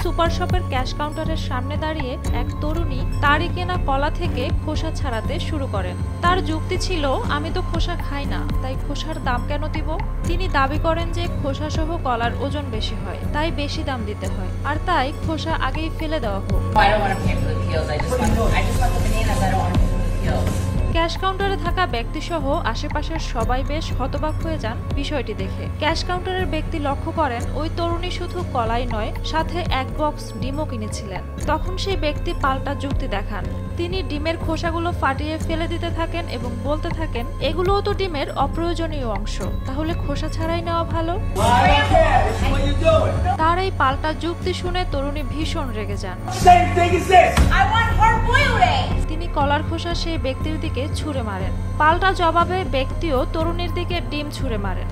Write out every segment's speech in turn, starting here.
Super শপের cash কাউন্টারের সামনে দাঁড়িয়ে এক তরুণী তারই কেনা কলা থেকে খোসা ছাড়াতে শুরু করেন। তার যুক্তি ছিল, আমি তো খোসা খাই না, তাই খোসার দাম কেন দিব? তিনি দাবি করেন যে খোসা সহ কলার ওজন বেশি হয়, তাই বেশি দাম দিতে হয়, আর তাই খোসা আগেই ফেলে দেওয়া হোক। ক্যাশ কাউন্টারে থাকা ব্যক্তিসহ আশেপাশের সবাই বেশ হতবাক হয়ে যান বিষয়টি দেখে। ক্যাশ কাউন্টারের ব্যক্তি লক্ষ্য করেন ওই তরুণী শুধু কলাই নয়, সাথে এক বক্স ডিমও কিনেছিলেন। তখন সেই ব্যক্তি পাল্টা যুক্তি দেখান। তিনি ডিমের খোসাগুলো ফাটিয়ে ফেলে দিতে থাকেন এবং বলতে থাকেন, এগুলোও তো ডিমের অপ্রয়োজনীয় অংশ, তাহলে খোসা ছাড়াই নেওয়া ভালো। তার এই পাল্টা যুক্তি শুনে তরুণী ভীষণ রেগে যান। তিনি কলার খোসা সেই ব্যক্তির দিকে ছুঁড়ে মারেন। পাল্টা জবাবে ব্যক্তিও তরুণীর দিকে ডিম ছুঁড়ে মারেন।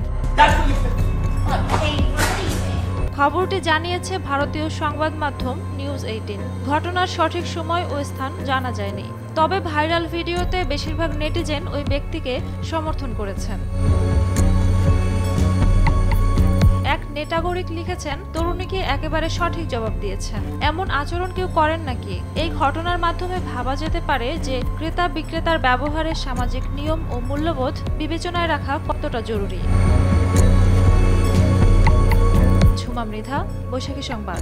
খবরটি জানিয়েছে ভারতীয় সংবাদ মাধ্যম নিউজ 18। ঘটনার সঠিক সময় ও স্থান জানা যায়নি, তবে ভাইরাল ভিডিওতে বেশিরভাগ নেটিজেন ওই ব্যক্তিকে সমর্থন করেছেন। এক নেটাগরিক লিখেছেন, তরুণীকে একেবারে সঠিক জবাব দিয়েছেন। এমন আচরণ কেউ করেন নাকি? এই ঘটনার মাধ্যমে ভাবা যেতে পারে যে ক্রেতা বিক্রেতার ব্যবহারে সামাজিক নিয়ম ও মূল্যবোধ বিবেচনায় রাখা কতটা জরুরি। ঝুমা মৃধা, বৈশাখী সংবাদ।